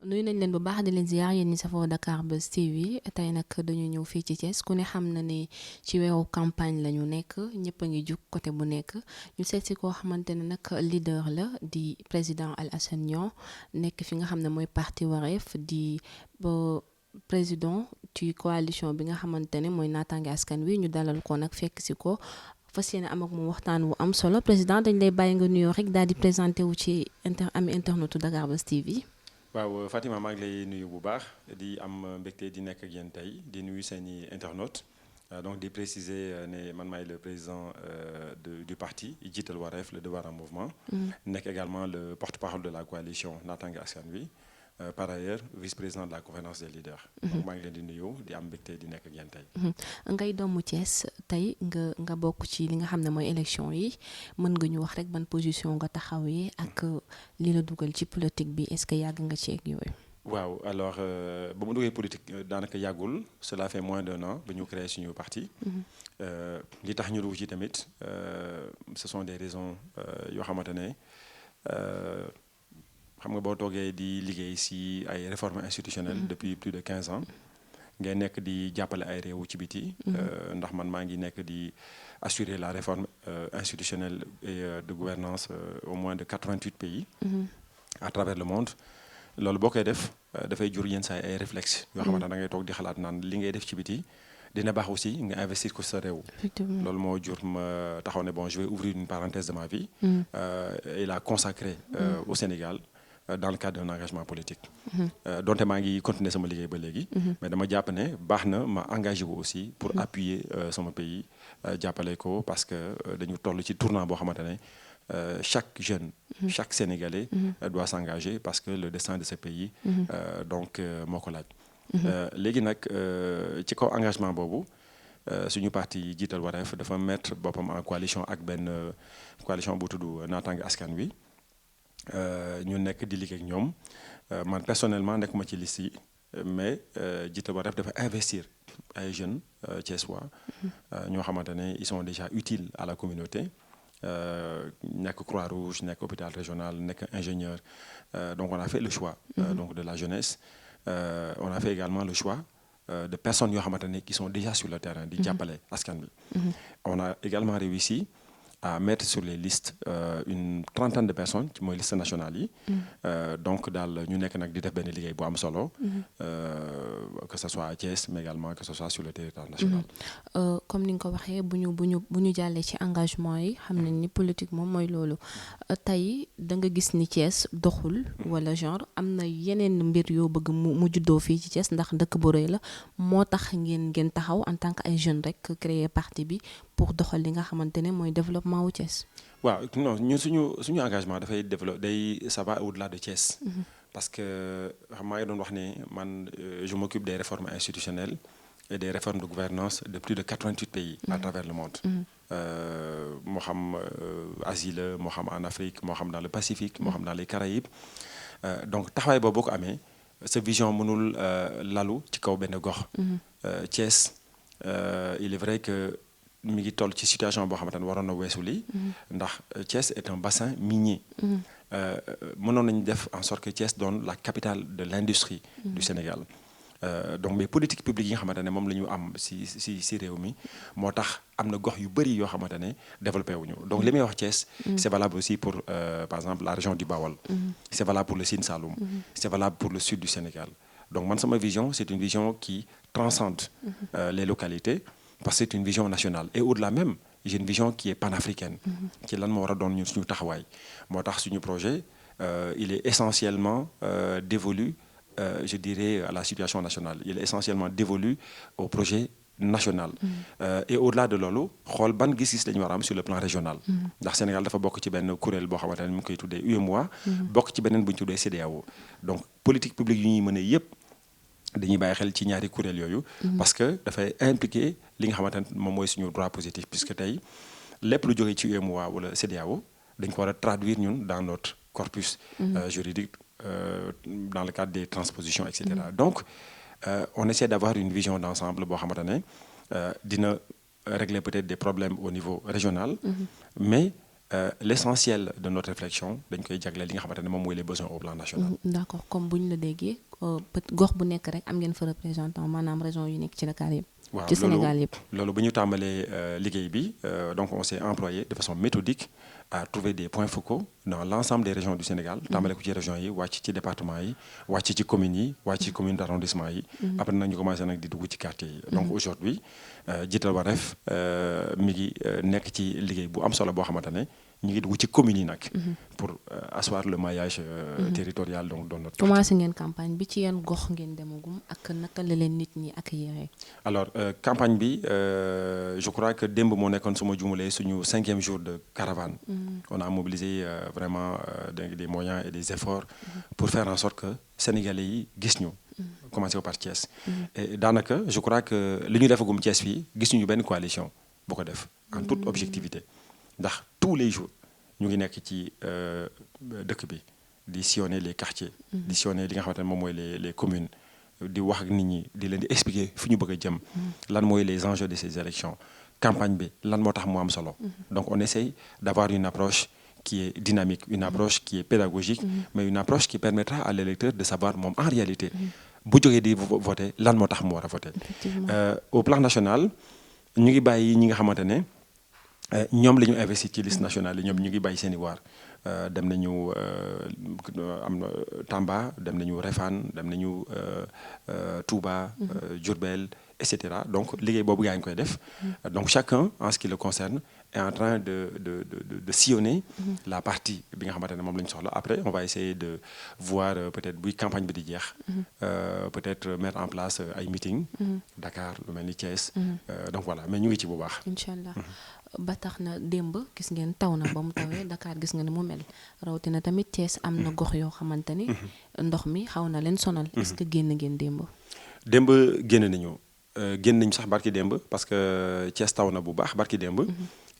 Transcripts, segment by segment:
nuyu nañ leen bu baax di leen ziar yéen ñi safoo Dakar Buzz TV tey nag dañu ñëw fii ci Thiès ku ne xam na ne ci weeru campagne la ñu nekk ñëpp a ngi jug côté bu nekk ñu seet si koo xamante ne nag leader la di président Alassane Niang nekk fi nga xam ne mooy parti Wareef di président ci coalition bi nga xamante ne mooy naataange askan wi ñu dalal ko nag fekk si ko fas yéene am ak mu waxtaan wu am solo président dañ lay bàyyi nga nuyoo rek daal di présenté wu ci internetu Dakar Buzz TV. waaw Fatima maa ngi lay nuyu bu baax di am mbégte di nekk ak yéen tey di nuyu seeni internautes donc di préciser ne man maay le président du parti jiital Wareef le devoir en mouvement. nekk également le porte-parole de la coalition naataange askan wi. Par ailleurs vice-président de la conférence des leaders. donc maa ngi leen di nuyu di am mbégte di nekk ak yéen tey. ngay doomu Thiès tey nga bokk ci li nga xam ne mooy élection yi mën nga ñu wax rek ban position nga taxawee ak li la dugal ci politique bi est-ce que yàgg nga ci ak yooyu. waaw alors ba mu duggee politique daanaka yàggul cela fait moins d'un an ba ñu créé suñu parti. li tax ñu dugg ci tamit ce sont des raisons yoo xamante ne. xam nga boo toogee di liggéey ci ay réformes institutionnelles depuis plus de 15 ans ngay nekk di jàppale ay réew ci biti ndax man maa ngi nekk di assurer la réforme institutionnelle et de gouvernance au moins de 88 pays à travers le monde loolu boo koy def dafay jur yenn saa ay réflexes yoo xamante da ngay toog di xalaat naan li ngay def ci biti dina baax aussi nga investir ko sa réew. loolu moo jur ma taxaw ne bon je vais ouvrir une parenthèse de ma vie et la consacrer au Sénégal dans le cadre d'un engagement politique. donte maa ngi continuer sama liggéey ba léegi. mais dama jàpp ne baax na ma engagé wu aussi pour appuyer sama pays jàppale ko parce que dañu toll ci tournant boo xamante ne chaque jeune. chaque Sénégalais doit s'engager parce que le destin de ce pays. donc moo ko laaj. léegi nag ci kaw engagement boobu suñu parti jiital Wareef dafa mettre boppam en coalition ak benn coalition bu tudd naataange askan wi. ñu nekk di liggéey ak ñoom man personnellement nekkuma ci liste yi mais jiital Wareef dafa investir ay jeunes thiessois ñoo xamante ne ils sont déjà utiles à la communauté nekk Croix-Rouge nekk hôpital régional nekk ingénieur donc on a fait le choix donc de la jeunesse on a fait également le choix de personnes yoo xamante ne qui sont déjà sur le terrain di jàppale askan bi on a également réussi à mettre sur les listes une trentaine de personnes ci mooy liste nationale yi donc daal ñu nekk nag di def benn liggéey bu am solo que ce soit à Thiès mais également que ce soit sur le territoire national. comme ni nga ko waxee bu ñu jàllee ci engagement yi xam nañ ni politique moom mooy loolu tey da nga gis ni Thiès doxul wala genre am na yeneen mbir yoo bëgg mu juddoo fii ci Thiès ndax dëkk bu rëy la moo tax ngeen taxaw en tant que ay jeunes rek créer parti bi pour doxal li nga xamante ne mooy développement wu Thiès. waaw non ñun suñu engagement dafay développer ça va au-delà de Thiès. parce que xam maa ngi doon wax ne man je m'occupe des réformes institutionnelles et des réformes de gouvernance de plus de 88 pays à travers le monde. moo xam Asie la moo xam en Afrique moo xam dans le Pacifique moo xam dans les Caraïbes donc taxawaay boobu boo ko amee sa vision mënul lalu ci kaw benn gox. Thiès il est vrai que mi ngi toll ci situation boo xamante ne waroon na weesu lii ndax Thiès est un bassin minier. mënoon nañu def en sorte que Thiès doon la capitale de l'industrie du Sénégal. donc mais politique publique yi nga xamante ne moom la ñu am si réew mi moo tax am na gox yu bëri yoo xamante ne développé wuñu donc li may wax Thiès c'est valable aussi pour par exemple la région du Bawol. c'est valable pour le Sine Saloum. c'est valable pour le sud du Sénégal. donc man sama vision c'est une vision qui transcende les localités parce que c'est une vision nationale et au-delà même j'ai une vision qui est panafricaine. ci lan moo war a doon ñun suñu taxawaay moo tax suñu projet il est essentiellement dévolu je dirais à la situation nationale il est essentiellement dévolu au projet national. Et au-delà de loolu xool ban gis-gis la ñu war a am sur le plan régional. ndax Sénégal dafa bokk ci benn kuréel boo xamante ne mu ngi koy tuddee UEMOA. bokk ci beneen bu ñu tuddee CEDEAO donc politique publique yu ñuy mën a yëpp dañuy bàyyi xel ci ñaari kuréel yooyu. parce que dafay impliquer li nga xamante ne moom mooy suñu droit positif puisque tey lépp lu jógee ci UEMOA wala CEDEAO dañ ko war a traduire ñun dans notre corpus juridique dans le cadre des transpositions et cetera donc on essaie d'avoir une vision d'ensemble boo xamante ne dina régler peut-être des problèmes au niveau régional mais l'essentiel de notre réflexion dañ koy jagleel li nga xamante ne moom mooy les besoins au plan national. d'accord comme bu ñu la déggee gox bu nekk rek am ngeen fa représentant maanaam région yu nekk ci Dakar yëpp. waaw ci Sénégal yëpp. loolu bu ñu tàmbalee liggéey bi donc on s'est employé de façon méthodique à trouver des points focaux dans l'ensemble des régions du Sénégal. tàmbale ko ci régions yi wàcc ci département yi wàcc ci communes yi wàcc ci commune d'arrondissement yi. après nag ñu commencé nag di dugg ci quartier yi. donc aujourd'hui Jiital Wareef mi ngi nekk ci liggéey bu am solo boo xamante ne ñu ngi dugg ci communes yi nag. pour asseoir le maillage territorial donc dans notre. commencé ngeen campagne bi ci yan gox ngeen demagum ak naka la leen nit ñi accueillir. alors campagne bi je crois que démb moo nekkoon suma jumulee suñu 5e jour de caravane. on a mobilisé vraiment des moyens et des efforts pour faire en sorte que sénégalais yi gis ñu. commencé par Thiès. et daanaka je crois que li ñu defagum Thiès fii gis ñu benn coalition bu ko def. en toute objectivité ndax tous les jours ñu ngi nekk ci dëkk bi di sillonner les quartiers. di sillonner li nga xamante ne moom mooy les communes. di wax ak nit ñi di leen di expliquer fi ñu bëgg a jëm. lan mooy les enjeux de ces élections campagne bi lan moo tax mu am solo. donc on essaye d'avoir une approche qui est dynamique une approche qui est pédagogique. mais une approche qui permettra à l'électeur de savoir moom en réalité. bu jógee di voter lan moo tax mu war a voter. au plan national ñu ngi bàyyi ñi nga xamante ne ñoom la ñu investir ci liste nationale yi ñoom ñu ngi bàyyi seen i waar. dem nañu am na Tamba dem nañu Réfane dem nañu Touba. Diourbel et cetera donc liggéey boobu gaa ngi koy def. donc chacun en ce qui le concerne est en train de sillonner. la partie bi nga xamante ne moom la ñu soxla après on va essayer de voir peut-être buy campagne bi di jeex. peut-être mettre en place ay meeting. Dakar lu mel ni Thiès. donc voilà mais ñu ngi ci bu baax. Inch'Allah. ba tax na démb gis ngeen taw na ba mu tawee Dakar gis nga ni mu mel rawatina tamit Thiès am na gox yoo xamante ni ndox mi xaw na leen sonal. est-ce que génn ngeen démb. démb génn nañu sax barki démb parce que Thiès taw na bu baax barki démb.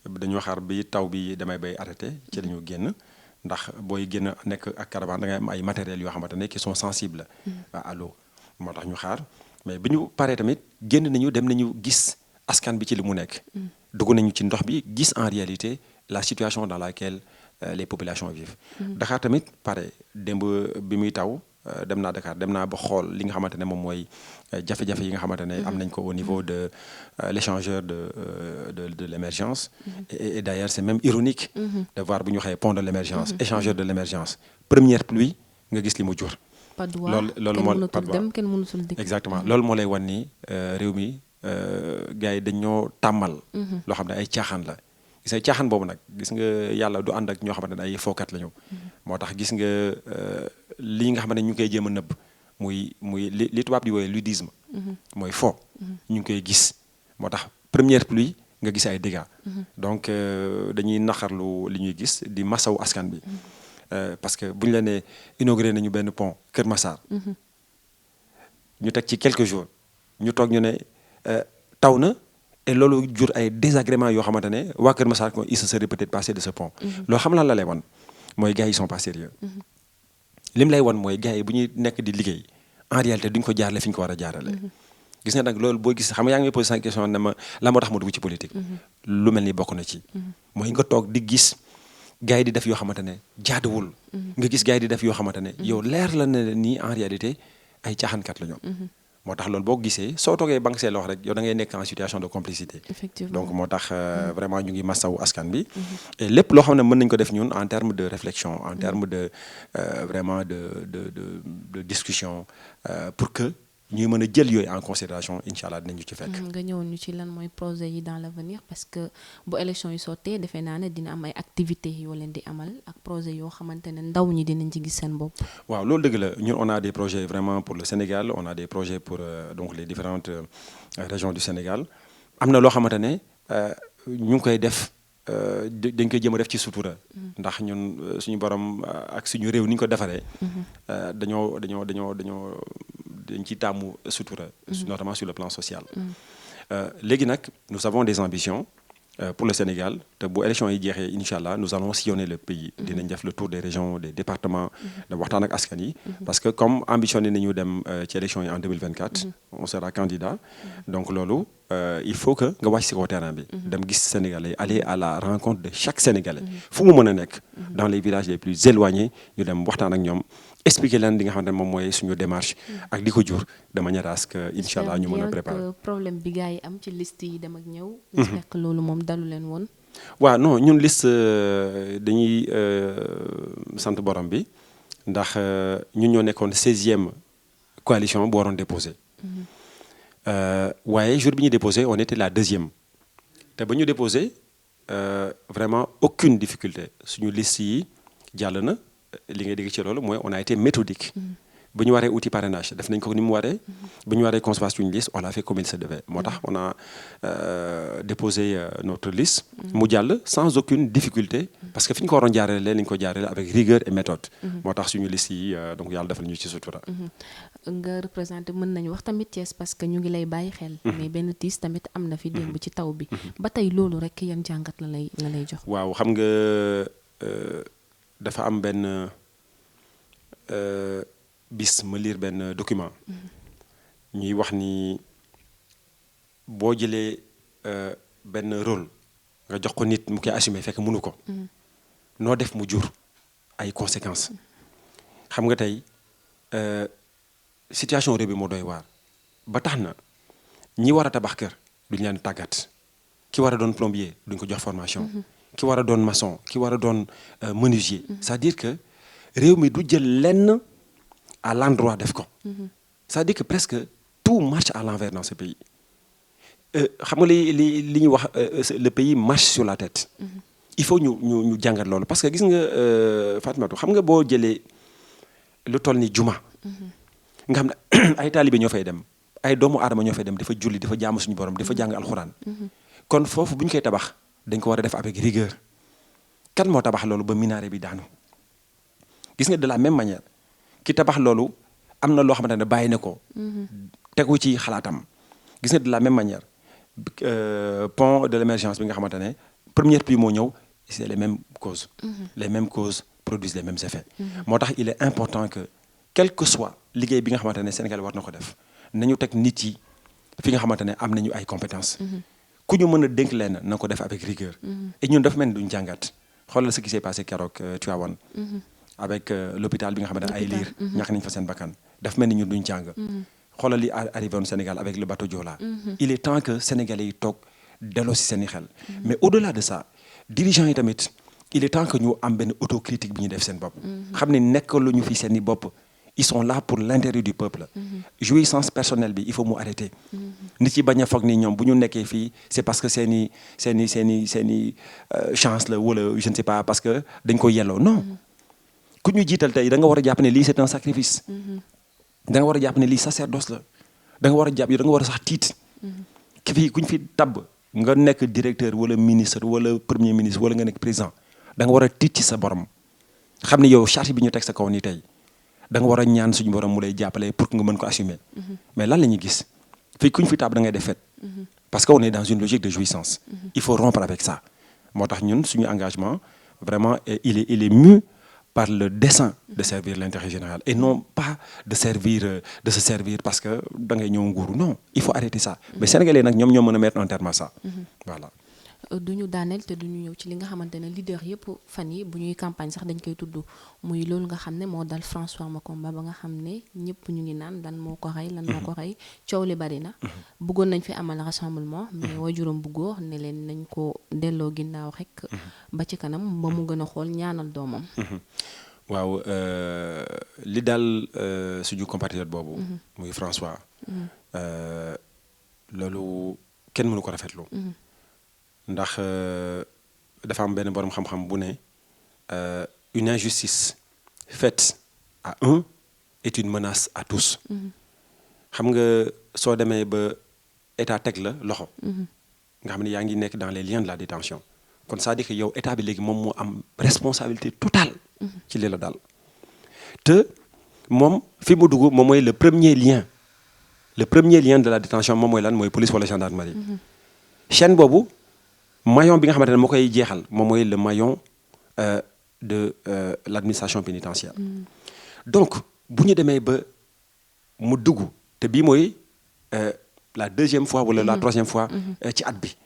dañoo xaar bi taw bi damay bay arrêté ci lañu génn ndax booy génn nekk ak caravane da ngay am ay matériels yoo xamante ne qui sont sensibles à l'eau moo tax ñu xaar mais bi ñu paree tamit génn nañu dem nañu gis askan bi ci li mu nekk. dugg nañu ci ndox bi gis en réalité la situation dans laquelle les populations vivent. Dakar tamit pare démb bi muy taw dem naa Dakar dem naa ba xool li nga xamante ne moom mooy jafe-jafe yi nga xamante ne am nañ ko au niveau de l'échangeur de l'émergence. et d'ailleurs c'est même ironique. de voir bu ñu waxee pont de l'émergence. échangeur de l'émergence première pluie nga gis li mu jur. loolu moo kenn mënutul dikk exactement loolu moo lay wan ni réew mi. gars yi dañoo tàmmal. loo xam ne ay caaxaan la gis nga caaxaan boobu nag gis nga yàlla du ànd ak ñoo xamante ne ay fookat la ñu. moo tax gis nga lii nga xamante ne ñu ngi koy jéem a nëbb muy li tubaab di woowee ludisme. mooy fo. ñu ngi koy gis moo tax première pluie nga gis ay dégâts. donc dañuy naqarlu li ñuy gis di masawu askan bi. parce que bu ñu la nee inauguré nañu benn pont Kër Massar. ñu teg ci quelques jours ñu toog ñu ne. taw na et loolu jur ay désagréments yoo xamante ne waa Kër Massar ko il se serait peut-être passé de ce pont. loo xam lan la lay wan mooy gars yi sont pas sérieux. lim lay wan mooy gars yi bu ñuy nekk di liggéey en réalité duñ ko jaarale fi ñu ko war a jaarale. gis nga nag loolu boo gis xam nga yaa ngi may posé sa question ne ma la moo tax ma dugg ci politique. lu mel ni bokk na ci. mooy nga toog di gis gars yi di def yoo xamante ne jaaduwul. nga gis gars yi di def yoo xamante ne yow leer la ne nii en réalité ay caaxaankat la ñoom. moo tax loolu boo gisee soo toogee banque see loxo rek yow da ngay nekk en situation de complicité. effectivement donc moo tax vraiment ñu ngi massawu askan bi. et lépp loo xam ne mën nañu ko def ñun en terme de réflexion en terme de vraiment de discussion pour que ñuy mën a jël yooyu en considération incha allah dinañu ci fekk. nga ñëwoon ñu ci lan mooy projet yi dans l'avenir parce que bu élection yi sottee defe naa ne dina am ay activités yoo leen di amal ak projet yoo xamante ne ndaw ñi dinañ ci gis seen bopp. waaw loolu dëgg la ñun on a des projets vraiment pour le Sénégal on a des projets pour donc les différentes régions du Sénégal am na loo xamante ne ñu ngi koy def dañ koy jëm a def ci sutura. ndax ñun suñu borom ak suñu réew ni ñu ko defaree. dañ ci tàmmu sutura. notamment sur le plan social. léegi nag nous avons des ambitions pour le Sénégal te bu élection yi jeexee incha allah nous allons sillonner le pays. dinañ def le tour des régions des départements. de waxtaan ak askan yi. parce que comme ambitionné nañu dem ci élection yi en 2024. on sera candidat. donc loolu il faut que nga wàcc si kaw terrain bi. dem gis Sénégalais aller à la rencontre de chaque Sénégalais. fu mu mën a nekk. dans les villages les plus éloignés ñu dem waxtaan ak ñoom. expliquer leen li nga xamante ne moom mooy suñu démarche. ak di ko jur de manière à ce que incha allah ñu mën a préparer. problème bi gars yi am ci liste yi dem ak ñëw. j'espère que loolu moom dalu leen woon. waaw non ñun liste dañuy sant borom bi ndax ñun ñoo nekkoon 16e coalition bu waroon déposé. waaye jour bi ñu déposé on était la 2e. te ba ñu déposé vraiment aucune difficulté suñu liste yi jàll na. li ngay dégg ci loolu mooy on a été méthodique. bu ñu waree outil parrainage def nañ ko ni mu waree. bu ñu waree concevoir suñu liste on l'a fait comme il se devait moo tax on a déposé notre liste. mu jàll sans aucune difficulté. parce que fi ñu ko waroon jaarale lañ ko jaarale avec rigueur et méthode. moo tax suñu liste yi donc yàlla defal ñu ci sutura. nga représenté mën nañu wax tamit Thiès parce que ñu ngi lay bàyyi xel. mais benn tiis tamit am na fi démb ci taw bi. ba tey loolu rek yan jàngat la lay jox. waaw xam nga. dafa am benn bis ma lire benn document ñuy wax ni boo jëlee benn rôle nga jox ko nit mu koy assumer fekk mënu ko noo def mu jur ay conséquences xam nga tey situation réew bi moo doy waar ba tax na ñi war a tabax kër duñ leen tàggat ki war a doon plombier duñ ko jox formation ki war a doon maçon ki war a doon menuisier c'est-à-dire que réew mi du jël lenn à l'endroit def ko c'est-à-dire que presque tout marche à l'envers dans ce pays xam nga li ñuy wax le pays marche sur la tête il faut ñu jàngat loolu parce que gis nga Fatoumata xam nga boo jëlee lu toll ni juma nga xam ne ay taalibe ñoo fay dem ay doomu aadama ñoo fay dem dafa julli dafa jaamu suñu borom dafa jàng alxuraan kon foofu bu ñu koy tabax dañ ko war a def avec rigueur kan moo tabax loolu ba minaret bi daanu gis nga de la même manière ki tabax loolu am na loo xamante ne bàyyi na ko tegu ci xalaatam gis nga de la même manière pont de l'émergence bi nga xamante ne première pluie moo ñëw c'est les mêmes causes les mêmes causes produisent les mêmes effets moo tax il est important que quel que soit liggéey bi nga xamante ne Sénégal war na ko def nañu teg nit yi fi nga xamante ne am nañu ay compétences ku ñu mën a dénk leen na ko def avec rigueur et ñun dafa mel ni duñ jàngat xoolal ce qui s'est passé keroog Tivaouane avec l'hôpital bi nga xamante ne ay liir ñàkk nañ fa seen bakkan dafa mel ni ñun duñ jàng xoolal li arrivé au Sénégal avec le bateau Joola il est temps que Sénégalais yi toog delloo si seen i xel mais au-delà de ça dirigeants yi tamit il est temps que ñu am benn autocritique bi ñu def seen bopp xam ne nekkaluñu fi seen i bopp ils sont là pour l'intérêt du peuple jouissance personnelle bi il faut mu arrêter nit yi bañ a foog ni ñoom bu ñu nekkee fii c'est parce que seeni chance la wala je ne sais pas parce que dañ ko yelloo non ku ñu jiital tey da nga war a jàpp ne lii c'est un sacrifice da nga war a jàpp ne lii sacerdoce la da nga war a jàpp da nga war a sax tiit ki fii ku ñu fi tabb nga nekk directeur wala ministre wala premier ministre wala nga nekk président da nga war a tiit ci sa borom xam ne yow charge bi ñu teg sa kaw nii tey da nga war a ñaan suñu borom mu lay jàppale pour que nga mën ko assumer mais lan la ñuy gis fii ku ñu fi tabb da ngay def fête parce que on est dans une logique de jouissance il faut rompre avec ça moo tax ñun suñu engagement vraiment il est mu par le dessein de servir l'intérêt général et non pas de se servir parce que da ngay ñëw nguuru non il faut arrêter ça mais sénégalais nag ñoom ñoo mën a mettre un terme à ça voilà duñu daaneel te duñu ñëw ci li nga xamante ne leader yëpp fan yi bu ñuy campagne sax dañ koy tudd muy loolu nga xam ne moo dal François Makomba ba nga xam ne ñëpp ñu ngi naan lan moo ko rey coow li bari na bëggoon nañ fi amal rassemblement mais waajuram bu góor ne leen nañ ko delloo ginnaaw rek ba ci kanam ba mu gën a xool ñaanal doomam waaw li daal suñu compatriote boobu muy François loolu kenn mënu ko rafetlu ndax dafa am benn boroom xam-xam bu ne une injustice faite à un est une menace à tous xam nga soo demee ba état teg la loxo nga xam ne yaa ngi nekk dans les liens de la détention kon c'est-à-dire que yow état bi léegi moom moo am responsabilité totale ci li la daal te moom fi mu dugg moom mooy le premier lien de la détention moom mooy lan mooy police wala gendarmerie chaîne boobu maillon bi nga xamante ne moo koy jeexal moom mooy le maillon de l'administration pénitentiaire. Donc bu ñu demee ba mu dugg te bii mooy la deuxième fois wala la troisième fois ci at bi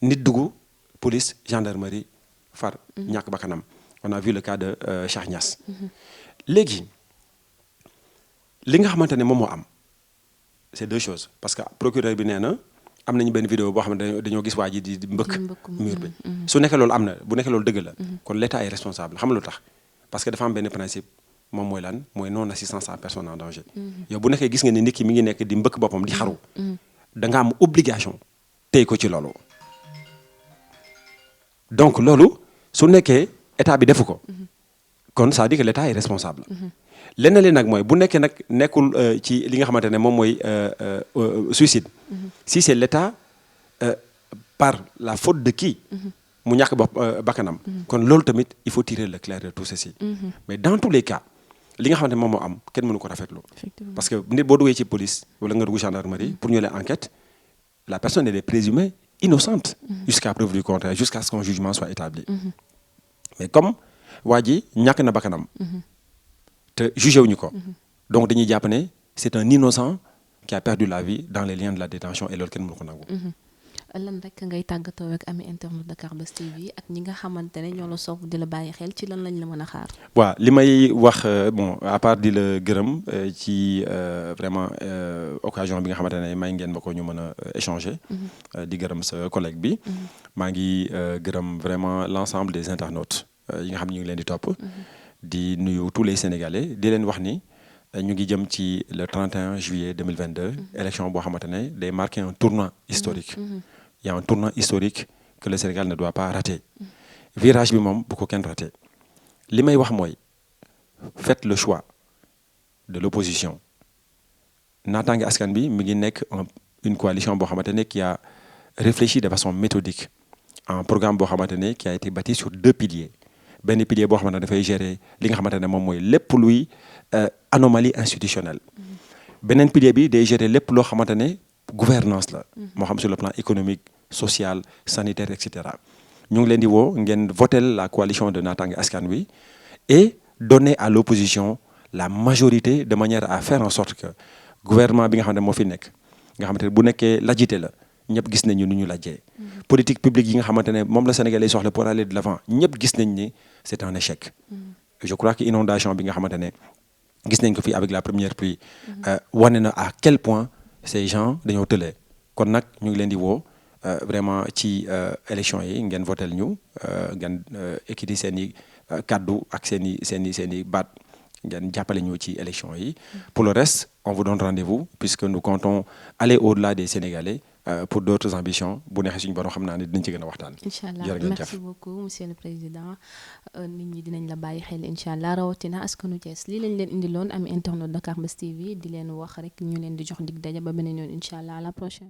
nit dugg police gendarmerie far ñàkk bakkanam. On a vu le cas de Cheikh Niass. léegi li nga xamante ne moom moo am c'est deux choses parce que procureur bi nee na am nañu benn vidéo boo xam ne dañoo gis waa ji di mbëkk mur bi. su nekkee loolu am na bu nekkee loolu dëgg la. kon l'État est responsable xam nga lu tax parce que dafa am benn principe moom mooy lan mooy non assistance à personne en danger. yow bu nekkee gis nga ni nit ki mi ngi nekk di mbëkk boppam di xaru. da nga am obligation téye ko ci loolu. donc loolu su nekkee état bi defu ko. kon ça veut dire que l'État est responsable. leneen li nag mooy bu nekkee nag nekkul ci li nga xamante ne moom mooy suicide. si c'est l'État par la faute de qui. mu ñàkk bakkanam. kon loolu tamit il faut tirer le clair de tout ceci. mais dans tous les cas li nga xamante ne moom moo am kenn mënu ko rafetlu. parce que nit boo duggee ci police wala nga dugg gendarmerie pour ñu leen enquête la personne elle est présumée innocente. jusqu'à preuve du contraire jusqu'à ce qu'un jugement soit établi. mais comme waa ji ñàkk na bakkanam. te jugé wuñu ko. donc dañuy jàpp ne c'est un innocent qui a perdu la vie dans les liens de la détention et loolu kenn mënu ko nangu. lan rek ngay tàggatoo ak ami internet Dakar Buzz TV ak ñi nga xamante ne ñoo la soog di la bàyyi xel ci lan lañ la mën a xaar. waaw li may wax bon à part di la gërëm ci vraiment occasion bi nga xamante ne may ngeen ma ko ñu mën a échanger. di gërëm sa collègue bi. maa ngi gërëm vraiment l'ensemble des internautes yi nga xam ne ñu ngi leen di topp. di nuyu tous les Sénégalais di leen wax ni ñu ngi jëm ci le 31 juillet 2022. élection boo xamante ne day marquer un tournant historique. Il y a un tournant historique que le Sénégal ne doit pas rater. virage bi moom bu ko kenn rater. li may wax mooy faites le choix de l'opposition. Naataange askan bi mi ngi nekk une coalition boo xamante ne qui a réfléchi de façon méthodique. un programme boo xamante ne qui a été bâti sur deux piliers. benn pilier boo xamante ne dafay gérer li nga xamante ne moom mooy lépp luy anomalie institutionnelle. beneen pilier bi day gérer lépp loo xamante ne gouvernance la. moo xam sur le plan économique social sanitaire et cetera. ñu ngi leen di woo ngeen votel la coalition de Naataange askan wi et donner à l'opposition la majorité de manière à faire en sorte que gouvernement bi nga xam ne moo fi nekk nga xamante ne bu nekkee lajjite la ñëpp gis nañu ni ñu lajjee. politique publique yi nga xamante ne moom la Sénégalais soxla pour aller de l'avant ñëpp gis nañ ni c'est un échec. je crois que inondation bi nga xamante ne gis nañ ko fii avec la première pluie. wane na à quel point ces gens dañoo tëlee kon nag ñu ngi leen di woo vraiment ci élection yi ngeen votel ñu ngeen équité seen i kaddu ak seen i baat ngeen jàppale ñu ci élection yi. pour le reste on vous donne rendez-vous puisque nous comptons aller au-delà des Sénégalais pour d'autres ambitions bu neexee suñu borom xam naa ne dinañ ci gën a waxtaan. incha allah merci beaucoup monsieur le président nit ñi dinañ la bàyyi xel incha allah rawatina askanu Thiès lii lañ leen indiloon am internet Dakar Buzz TV di leen wax rek ñu leen di jox dig daje ba beneen yoon incha allah à la prochaine.